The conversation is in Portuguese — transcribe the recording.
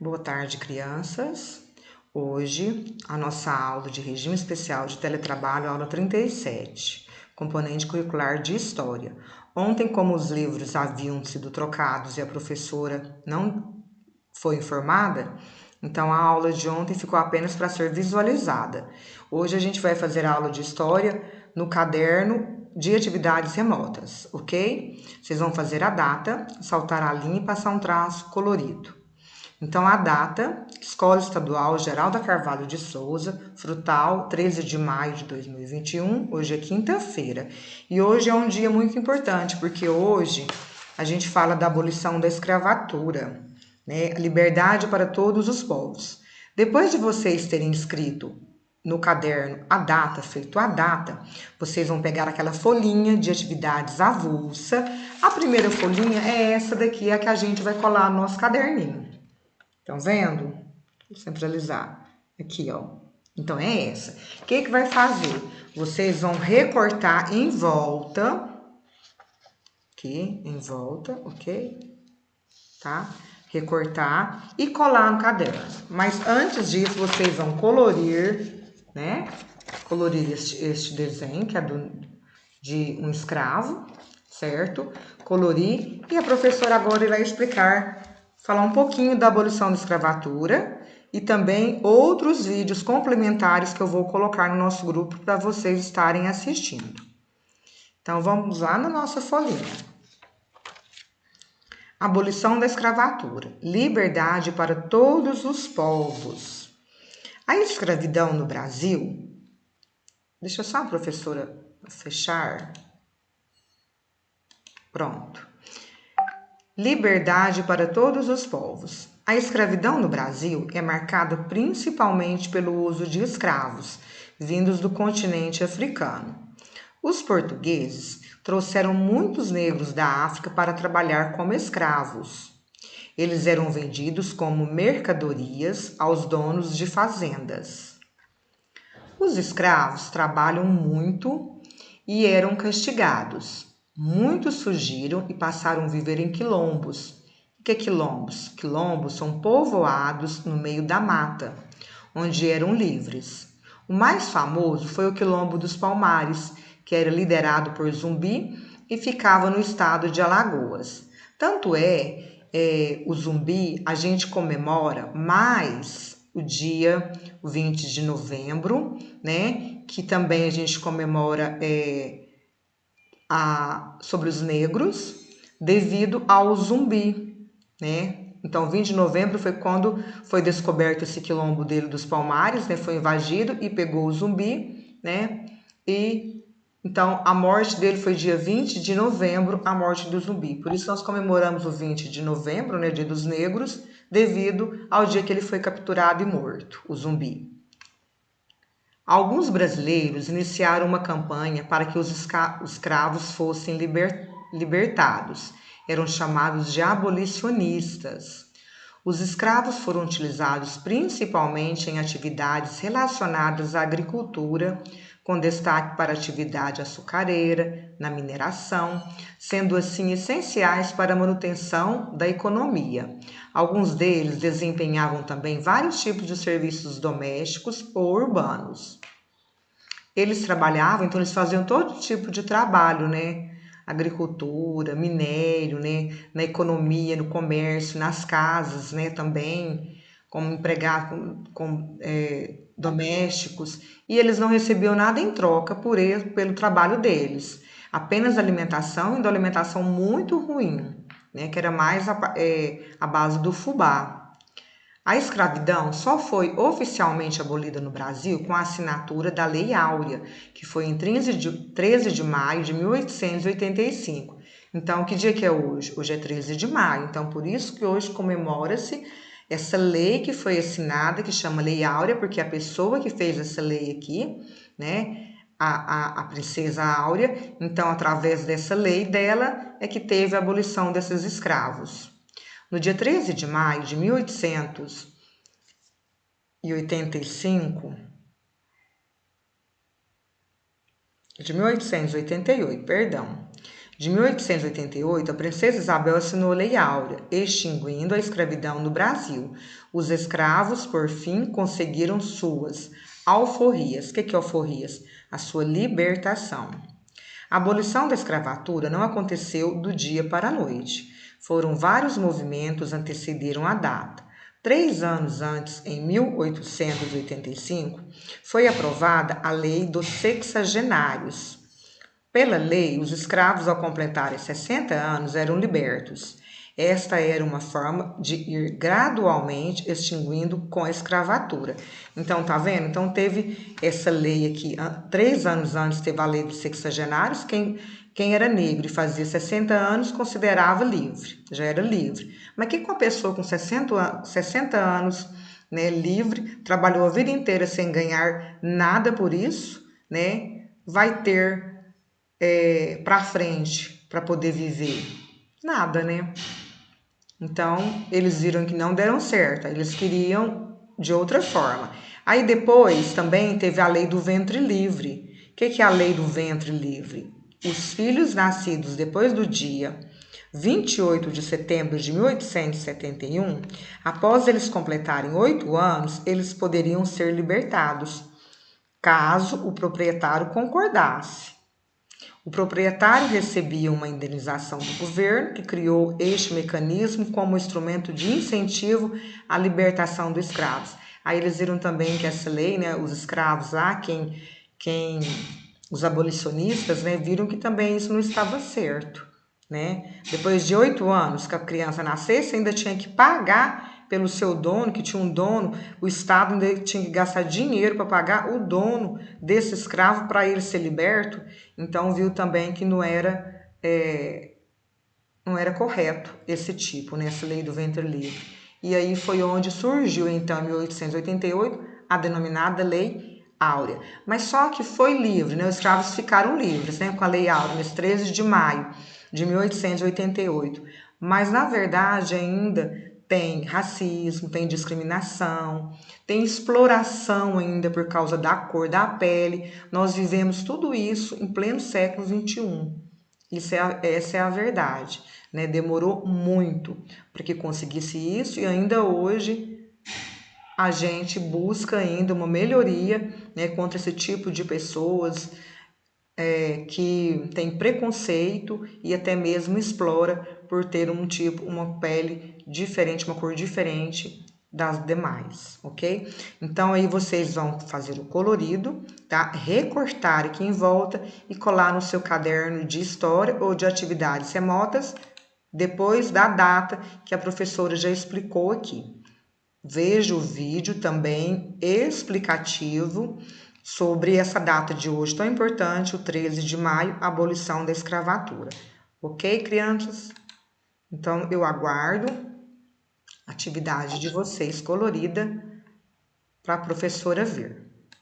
Boa tarde, crianças. Hoje, a nossa aula de regime especial de teletrabalho, aula 37, componente curricular de História. Ontem, como os livros haviam sido trocados e a professora não foi informada, então a aula de ontem ficou apenas para ser visualizada. Hoje a gente vai fazer a aula de História no caderno de atividades remotas, ok? Vocês vão fazer a data, saltar a linha e passar um traço colorido. Então, a data, Escola Estadual Geralda Carvalho de Souza, Frutal, 13 de maio de 2021, hoje é quinta-feira. E hoje é um dia muito importante, porque hoje a gente fala da abolição da escravatura, né? A liberdade para todos os povos. Depois de vocês terem escrito no caderno a data, feito a data, vocês vão pegar aquela folhinha de atividades avulsa. A primeira folhinha é essa daqui, a que a gente vai colar no nosso caderninho. Estão vendo? Vou centralizar. Aqui, ó. Então, é essa. O que vai fazer? Vocês vão recortar em volta. Aqui, em volta, ok? Tá? Recortar e colar no caderno. Mas antes disso, vocês vão colorir, né? Colorir este desenho, que é de um escravo, certo? Colorir. E a professora agora vai explicar, falar um pouquinho da abolição da escravatura e também outros vídeos complementares que eu vou colocar no nosso grupo para vocês estarem assistindo. Então, vamos lá na nossa folhinha. Abolição da escravatura. Liberdade para todos os povos. A escravidão no Brasil... Deixa só a professora fechar. Pronto. Liberdade para todos os povos. A escravidão no Brasil é marcada principalmente pelo uso de escravos, vindos do continente africano. Os portugueses trouxeram muitos negros da África para trabalhar como escravos. Eles eram vendidos como mercadorias aos donos de fazendas. Os escravos trabalham muito e eram castigados. Muitos fugiram e passaram a viver em quilombos. O que é quilombos? Quilombos são povoados no meio da mata, onde eram livres. O mais famoso foi o Quilombo dos Palmares, que era liderado por Zumbi e ficava no estado de Alagoas. Tanto o Zumbi a gente comemora mais o dia 20 de novembro, né? Que também a gente comemora sobre os negros, devido ao Zumbi, né? Então, 20 de novembro foi quando foi descoberto esse quilombo dele dos Palmares, né? Foi invadido e pegou o Zumbi, né? E então a morte dele foi dia 20 de novembro, a morte do Zumbi. Por isso nós comemoramos o 20 de novembro, né, Dia dos Negros, devido ao dia que ele foi capturado e morto, o Zumbi. Alguns brasileiros iniciaram uma campanha para que os escravos fossem libertados. Eram chamados de abolicionistas. Os escravos foram utilizados principalmente em atividades relacionadas à agricultura, com destaque para a atividade açucareira, na mineração, sendo assim essenciais para a manutenção da economia. Alguns deles desempenhavam também vários tipos de serviços domésticos ou urbanos. Eles trabalhavam, então eles faziam todo tipo de trabalho, né? Agricultura, minério, né? Na economia, no comércio, nas casas, né? Também, como empregados domésticos. E eles não recebiam nada em troca pelo trabalho deles. Apenas alimentação, e da alimentação muito ruim, né? Que era mais a base do fubá. A escravidão só foi oficialmente abolida no Brasil com a assinatura da Lei Áurea, que foi em 13 de maio de 1885. Então, que dia que é hoje? Hoje é 13 de maio. Então, por isso que hoje comemora-se essa lei que foi assinada, que chama Lei Áurea, porque a pessoa que fez essa lei aqui, né, a princesa Áurea, então, através dessa lei dela, é que teve a abolição desses escravos. No dia 13 de maio de 1888, perdão. De 1888, a princesa Isabel assinou a Lei Áurea, extinguindo a escravidão no Brasil. Os escravos, por fim, conseguiram suas alforrias. O que é alforrias? A sua libertação. A abolição da escravatura não aconteceu do dia para a noite. Foram vários movimentos antecederam a data. 3 anos antes, em 1885, foi aprovada a Lei dos Sexagenários. Pela lei, os escravos, ao completarem 60 anos, eram libertos. Esta era uma forma de ir gradualmente extinguindo com a escravatura. Então, tá vendo? Então, teve essa lei aqui. 3 anos antes teve a lei dos sexagenários. Quem era negro e fazia 60 anos considerava livre, já era livre. Mas que com a pessoa com 60 anos, né, livre, trabalhou a vida inteira sem ganhar nada por isso, né, vai ter para frente para poder viver? Nada, né? Então, eles viram que não deram certo, eles queriam de outra forma. Aí depois também teve a lei do ventre livre. O que é a lei do ventre livre? Os filhos nascidos depois do dia 28 de setembro de 1871, após eles completarem 8 anos, eles poderiam ser libertados, caso o proprietário concordasse. O proprietário recebia uma indenização do governo, que criou este mecanismo como instrumento de incentivo à libertação dos escravos. Aí eles viram também que essa lei, né, os escravos lá, os abolicionistas, né, viram que também isso não estava certo, né? Depois de 8 anos que a criança nascesse, ainda tinha que pagar pelo seu dono, que tinha um dono, o Estado ainda tinha que gastar dinheiro para pagar o dono desse escravo para ele ser liberto. Então viu também que não era correto esse tipo, né, essa lei do ventre livre. E aí foi onde surgiu, então, em 1888, a denominada Lei Áurea. Mas só que foi livre, né? Os escravos ficaram livres, né, com a Lei Áurea, nesse 13 de maio de 1888. Mas, na verdade, ainda tem racismo, tem discriminação, tem exploração ainda por causa da cor da pele. Nós vivemos tudo isso em pleno século XXI. Essa é a verdade, né? Demorou muito para que conseguisse isso e ainda hoje a gente busca ainda uma melhoria, né, contra esse tipo de pessoas que tem preconceito e até mesmo explora por ter uma pele diferente, uma cor diferente das demais, ok? Então aí vocês vão fazer o colorido, tá? Recortar aqui em volta e colar no seu caderno de história ou de atividades remotas, depois da data que a professora já explicou aqui. Veja o vídeo também explicativo sobre essa data de hoje tão importante, o 13 de maio, a abolição da escravatura. Ok, crianças? Então, eu aguardo a atividade de vocês colorida para a professora vir.